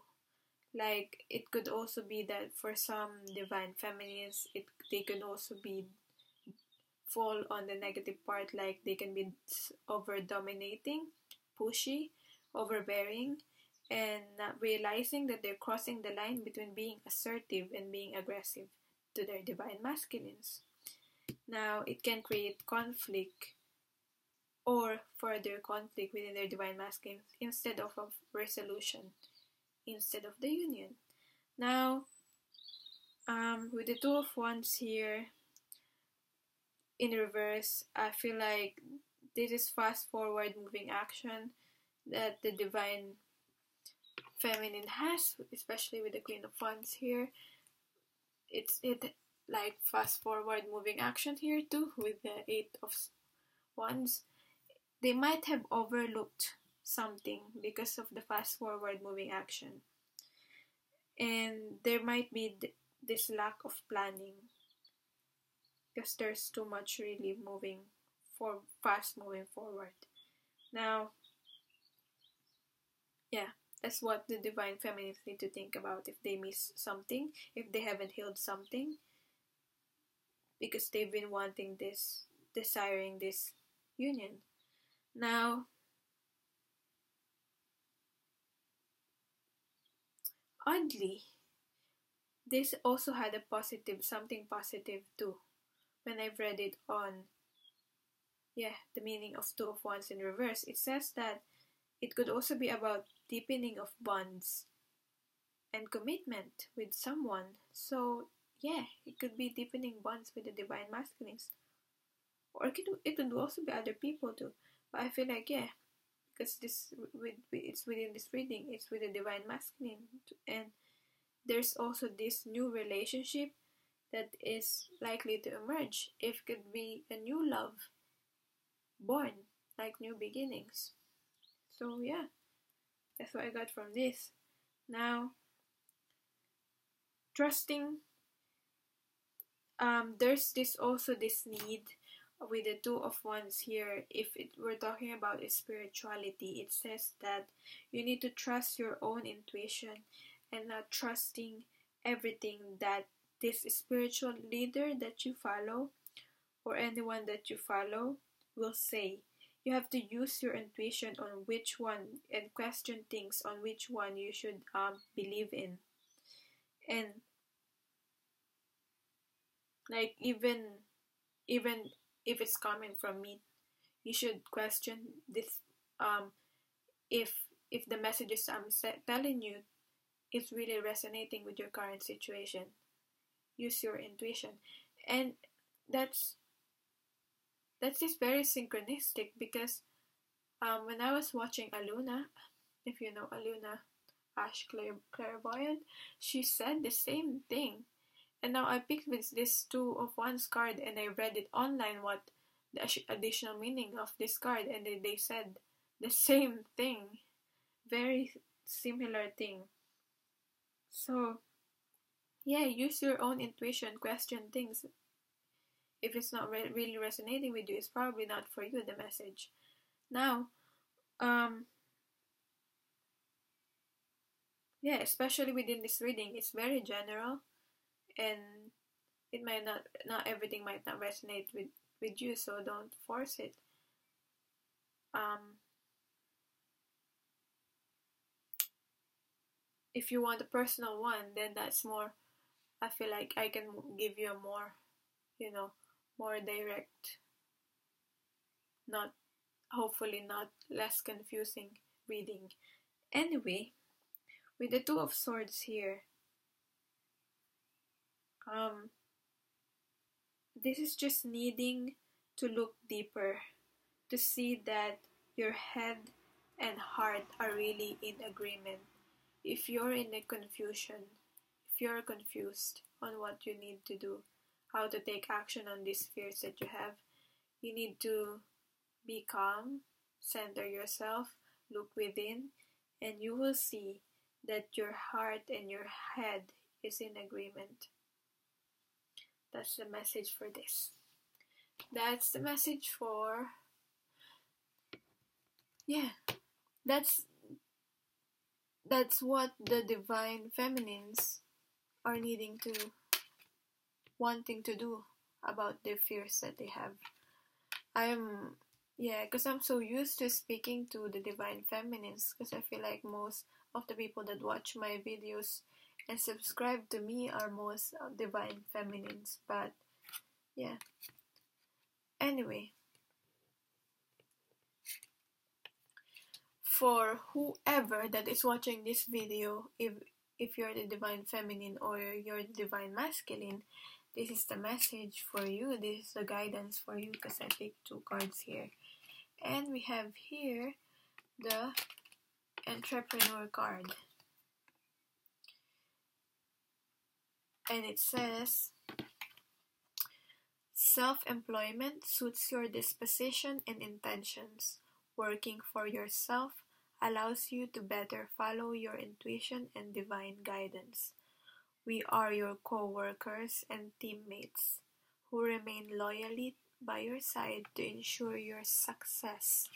Like, it could also be that for some divine feminines, they can also be fall on the negative part, like they can be over dominating, pushy, overbearing, and not realizing that they're crossing the line between being assertive and being aggressive to their divine masculines. Now, it can create conflict or further conflict within their divine masculines instead of resolution, instead of the union. Now, with the Two of Wands here in reverse, I feel like this is fast forward moving action that the divine feminine has, especially with the Queen of Wands here. It like fast forward moving action here too with the Eight of Wands. They might have overlooked something because of the fast forward moving action, and there might be this lack of planning because there's too much really fast moving forward. Now, yeah, that's what the divine feminines need to think about if they miss something, if they haven't healed something, because they've been wanting this, desiring this union. Now, oddly, this also had something positive too. When I've read it on, the meaning of Two of Wands in reverse, it says that it could also be about deepening of bonds and commitment with someone. So, it could be deepening bonds with the divine masculines. Or it could also be other people too. But I feel like, because it's within this reading, it's with the divine masculine. And there's also this new relationship that is likely to emerge. It could be a new love born, like new beginnings. So that's what I got from this. Now, trusting. There's this need with the Two of Wands here. If we're talking about spirituality, it says that you need to trust your own intuition and not trusting everything that this spiritual leader that you follow or anyone that you follow will say. You have to use your intuition on which one and question things on which one you should believe in. And like even if it's coming from me, you should question this if the messages I'm telling you is really resonating with your current situation. Use your intuition. And that's just very synchronistic because when I was watching Aluna, if you know Aluna Ash Clairvoyant, she said the same thing. And now I picked this Two of Wands card and I read it online what the additional meaning of this card, and they said the same thing. Very similar thing. So yeah, use your own intuition, question things. If it's not really resonating with you, it's probably not for you, the message. Now, yeah, especially within this reading, it's very general, and it might not everything might not resonate with you, so don't force it. If you want a personal one, then that's more, I feel like I can give you a more, more direct, not, hopefully not less confusing reading. Anyway, with the Two of Swords here, this is just needing to look deeper to see that your head and heart are really in agreement. If you're in a confusion, if you're confused on what you need to do, how to take action on these fears that you have, you need to be calm, center yourself, look within, and you will see that your heart and your head is in agreement. That's the message for this. That's the message for, yeah, that's what the divine feminines are wanting to do about the fears that they have. Because I'm so used to speaking to the divine feminines, because I feel like most of the people that watch my videos and subscribe to me are most divine feminines. But yeah, anyway, for whoever that is watching this video, if you're the divine feminine or you're the divine masculine, this is the message for you. This is the guidance for you, because I picked two cards here. And we have here the Entrepreneur card. And it says, self-employment suits your disposition and intentions. Working for yourself allows you to better follow your intuition and divine guidance. We are your co-workers and teammates who remain loyally by your side to ensure your success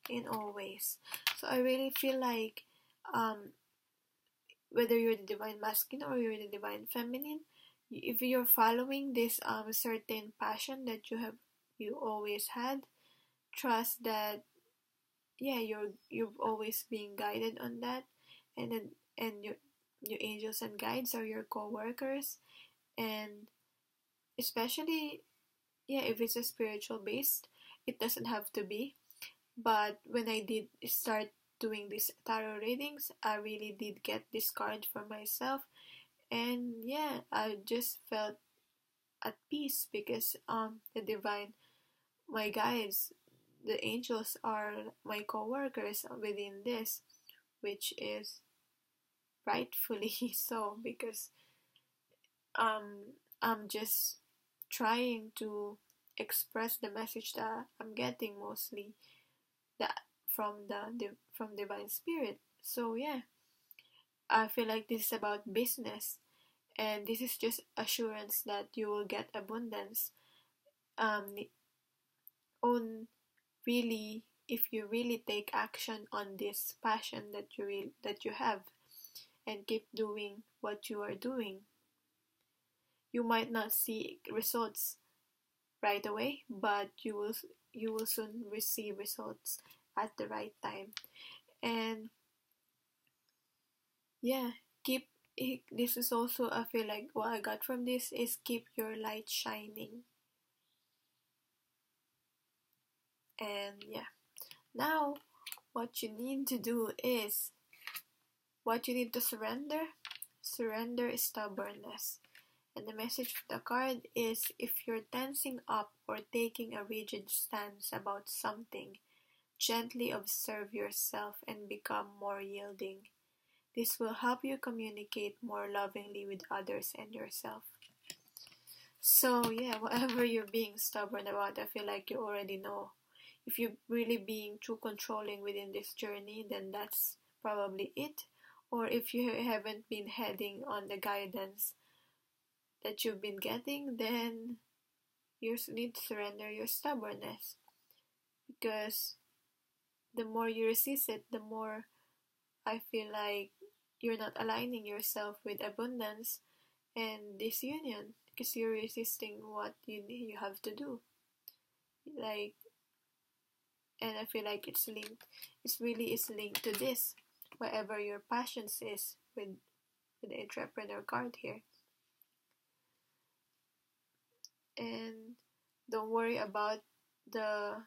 in all ways. So I really feel like whether you're the divine masculine or you're the divine feminine, if you're following this certain passion that you always had, trust that you've always been guided on that, and your angels and guides are your co-workers. And especially if it's a spiritual based, it doesn't have to be, but when I did start doing these tarot readings, I really did get this card for myself, and I just felt at peace because my guides, the angels, are my co-workers within this, which is rightfully so, because I'm just trying to express the message that I'm getting, mostly that from divine spirit. So I feel like this is about business, and this is just assurance that you will get abundance on really, if you really take action on this passion that you have and keep doing what you are doing. You might not see results right away, but you will soon receive results at the right time. And yeah, keep this is also, I feel like what I got from this is keep your light shining. And yeah, now what you need to do is, what you need to surrender is stubbornness. And the message of the card is, if you're tensing up or taking a rigid stance about something, gently observe yourself and become more yielding. This will help you communicate more lovingly with others and yourself. So yeah, whatever you're being stubborn about, I feel like you already know. If you're really being too controlling within this journey, then that's probably it. Or if you haven't been heading on the guidance that you've been getting, then you need to surrender your stubbornness. Because the more you resist it, the more I feel like you're not aligning yourself with abundance and this union, because you're resisting what you have to do. Like, and I feel like it's linked. It really is linked to this, whatever your passions is with the entrepreneur card here. And don't worry about the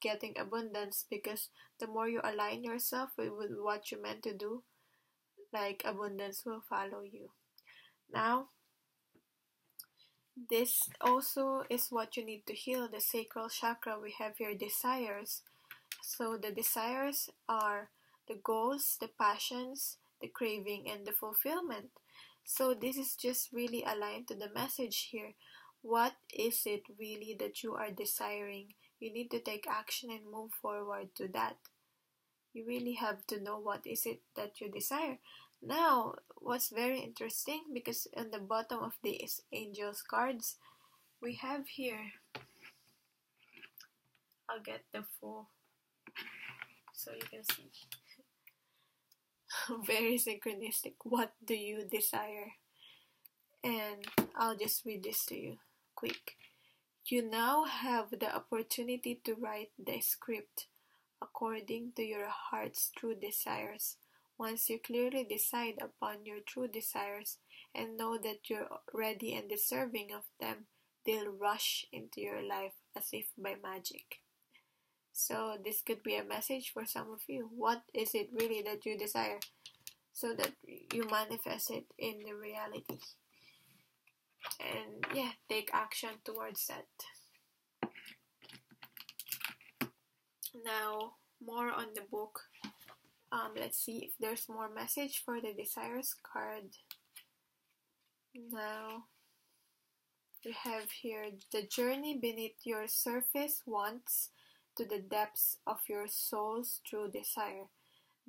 getting abundance, because the more you align yourself with what you're meant to do, like abundance will follow you. Now, this also is what you need to heal, the sacral chakra. We have here desires. So the desires are the goals, the passions, the craving, and the fulfillment. So this is just really aligned to the message here. What is it really that you are desiring? You need to take action and move forward to that. You really have to know what is it that you desire. Now, what's very interesting, because on the bottom of these angels cards, we have here, I'll get the full so you can see. Very synchronistic. What do you desire? And I'll just read this to you quick. You now have the opportunity to write the script according to your heart's true desires. Once you clearly decide upon your true desires and know that you're ready and deserving of them, they'll rush into your life as if by magic. So this could be a message for some of you. What is it really that you desire, so that you manifest it in the reality? And yeah, take action towards that. Now, more on the book. Let's see if there's more message for the desires card. Now, we have here the journey beneath your surface wants to the depths of your soul's true desire.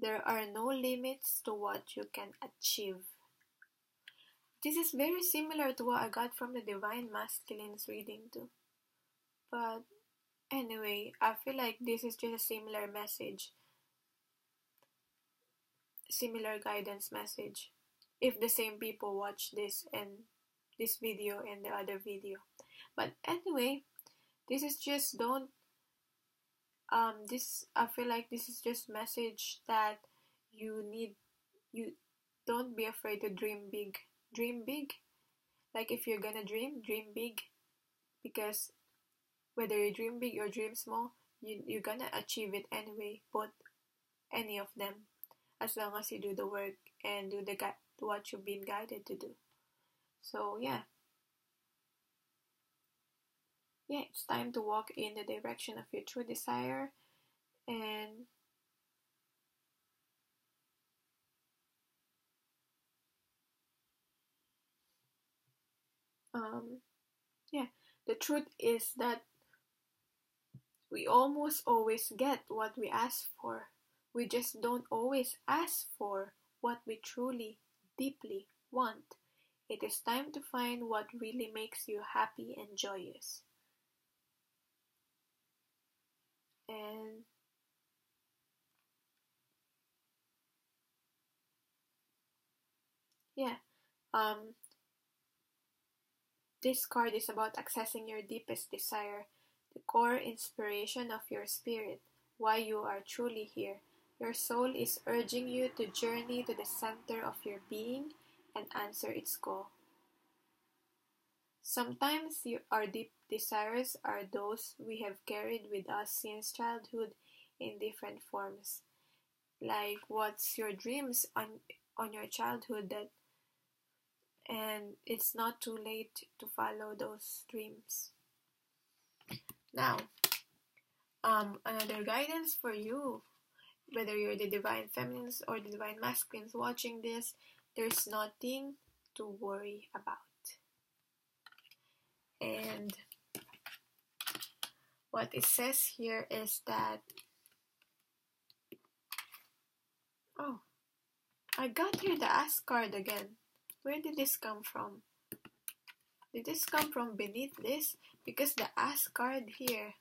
There are no limits to what you can achieve. This is very similar to what I got from the Divine Masculine's reading too. But anyway, I feel like this is just a similar message. Similar guidance message. If the same people watch this and this video and the other video. But anyway, this is just this, I feel like this is just message that you don't be afraid to dream big. Dream big. Like if you're gonna dream big, because whether you dream big or dream small, you're gonna achieve it anyway, both any of them, as long as you do the work and do what you've been guided to do. So yeah, it's time to walk in the direction of your true desire. And the truth is that we almost always get what we ask for. We just don't always ask for what we truly, deeply want. It is time to find what really makes you happy and joyous. And yeah, um, this card is about accessing your deepest desire, the core inspiration of your spirit, why you are truly here. Your soul is urging you to journey to the center of your being and answer its call. Sometimes our deep desires are those we have carried with us since childhood in different forms. Like what's your dreams on your childhood, that and it's not too late to follow those dreams. Now, another guidance for you, whether you're the divine feminines or the divine masculines watching this, there's nothing to worry about. And what it says here is that, oh, I got here the Ask card again. Where did this come from? Did this come from beneath this? Because the Ask card here,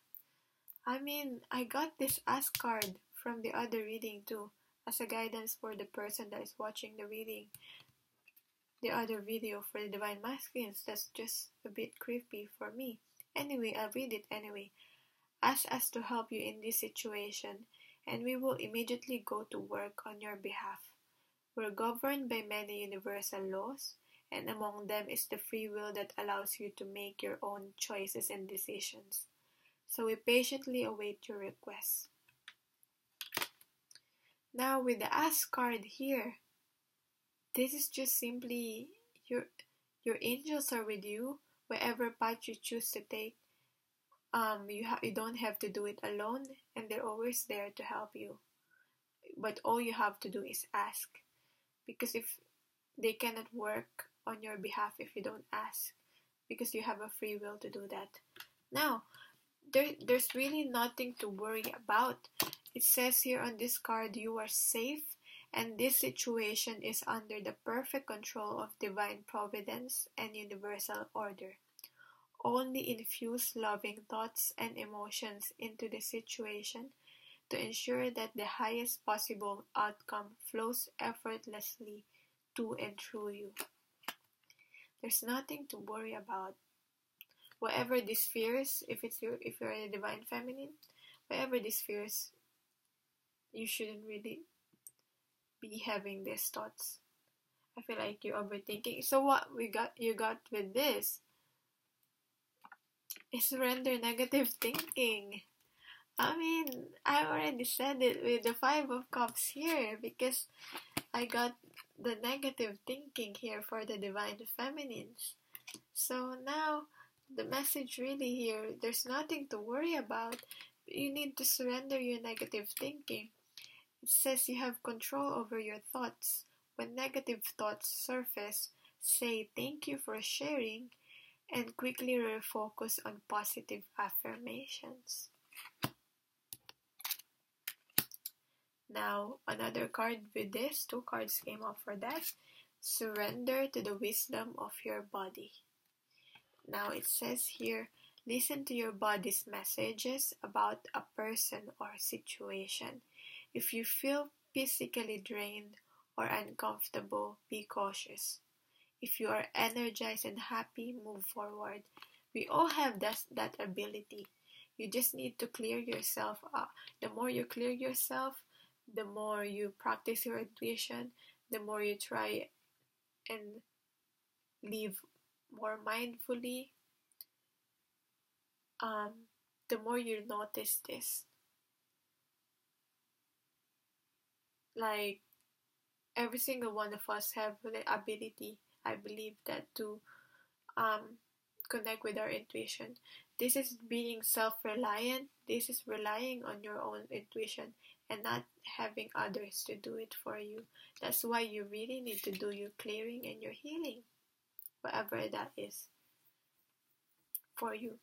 I got this Ask card from the other reading too, as a guidance for the person that is watching the reading. The other video for the divine masculines, that's just a bit creepy for me. Anyway, I'll read it anyway. Ask us to help you in this situation, and we will immediately go to work on your behalf. We're governed by many universal laws, and among them is the free will that allows you to make your own choices and decisions. So we patiently await your requests. Now with the Ask card here, this is just simply your angels are with you wherever path you choose to take. You don't have to do it alone, and they're always there to help you. But all you have to do is ask, because if they cannot work on your behalf if you don't ask, because you have a free will to do that. Now, there's really nothing to worry about. It says here on this card, you are safe, and this situation is under the perfect control of divine providence and universal order. Only infuse loving thoughts and emotions into the situation to ensure that the highest possible outcome flows effortlessly to and through you. There's nothing to worry about. Whatever these fears, if you're a divine feminine, whatever these fears, you shouldn't really be having these thoughts. I feel like you're overthinking. So what you got with this is surrender negative thinking. I already said it with the Five of Cups here, because I got the negative thinking here for the divine feminines. So now, the message really here, there's nothing to worry about. You need to surrender your negative thinking. It says you have control over your thoughts. When negative thoughts surface, say thank you for sharing and quickly refocus on positive affirmations. Now, another card with this, 2 cards came up for that. Surrender to the wisdom of your body. Now, it says here, listen to your body's messages about a person or situation. If you feel physically drained or uncomfortable, be cautious. If you are energized and happy, move forward. We all have that ability. You just need to clear yourself up. The more you clear yourself, the more you practice your intuition, the more you try and live more mindfully, the more you notice this. Like, every single one of us have the ability, I believe, that to connect with our intuition. This is being self-reliant. This is relying on your own intuition and not having others to do it for you. That's why you really need to do your clearing and your healing, whatever that is for you.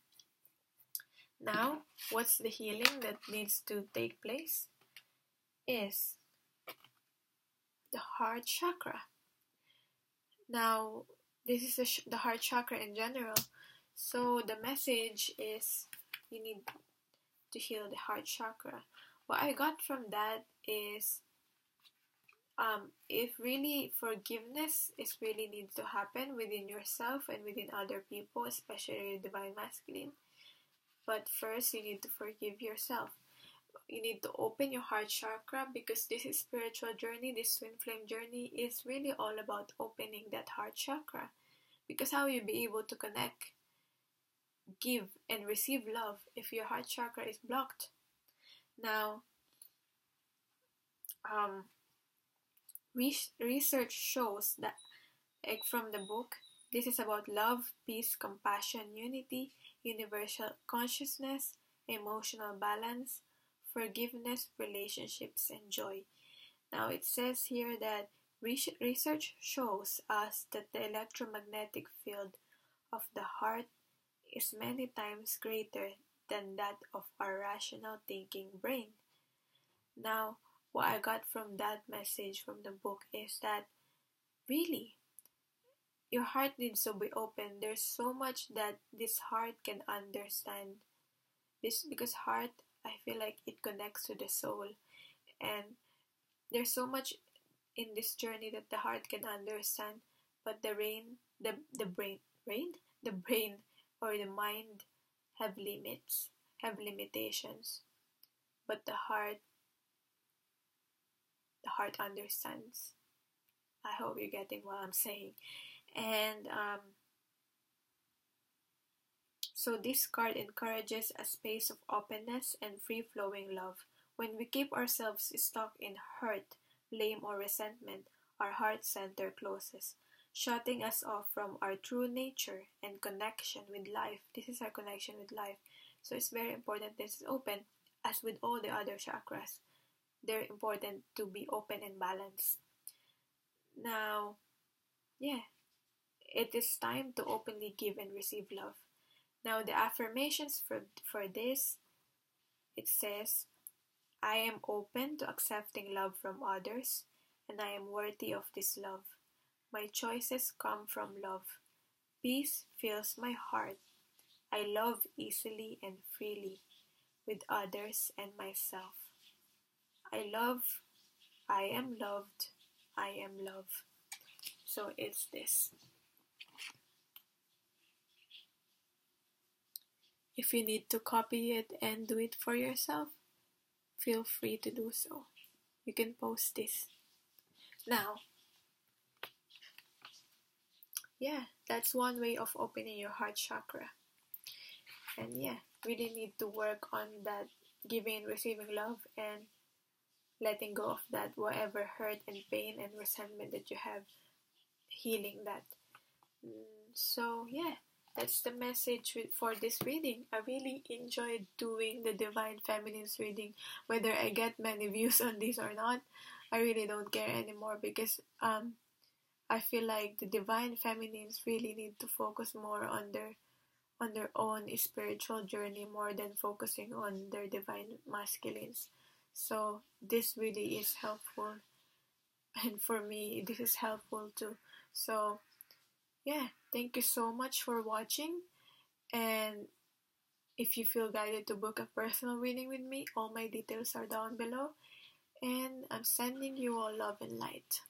Now, what's the healing that needs to take place? Is the heart chakra. Now, this is the heart chakra in general. So the message is you need to heal the heart chakra. What I got from that is if really forgiveness is really needs to happen within yourself and within other people, especially divine masculine. But first you need to forgive yourself. You need to open your heart chakra, because this is spiritual journey, this twin flame journey is really all about opening that heart chakra. Because how will you be able to connect, give, and receive love if your heart chakra is blocked? Now, research shows that, like from the book, this is about love, peace, compassion, unity, universal consciousness, emotional balance, forgiveness, relationships, and joy. Now, it says here that research shows us that the electromagnetic field of the heart is many times greater than that of our rational thinking brain. Now, what I got from that message from the book is that really, your heart needs to be open. There's so much that this heart can understand. This because heart, I feel like it connects to the soul, and there's so much in this journey that the heart can understand, but the brain or the mind have limits, have limitations. But the heart understands. I hope you're getting what I'm saying. And so this card encourages a space of openness and free-flowing love. When we keep ourselves stuck in hurt, blame, or resentment, our heart center closes, shutting us off from our true nature and connection with life. This is our connection with life. So it's very important this is open, as with all the other chakras. They're important to be open and balanced. Now, yeah, it is time to openly give and receive love. Now, the affirmations for this, it says, I am open to accepting love from others, and I am worthy of this love. My choices come from love. Peace fills my heart. I love easily and freely with others and myself. I love, I am loved, I am love. So it's this. If you need to copy it and do it for yourself, feel free to do so. You can post this. Now, yeah, that's one way of opening your heart chakra. And yeah, really need to work on that giving and receiving love and letting go of that whatever hurt and pain and resentment that you have, healing that. So yeah, that's the message for this reading. I really enjoyed doing the Divine Feminine's reading. Whether I get many views on this or not, I really don't care anymore, because I feel like the Divine Feminines really need to focus more on their own spiritual journey more than focusing on their Divine Masculines. So this really is helpful, and for me this is helpful too. So yeah, thank you so much for watching, and if you feel guided to book a personal reading with me, all my details are down below, and I'm sending you all love and light.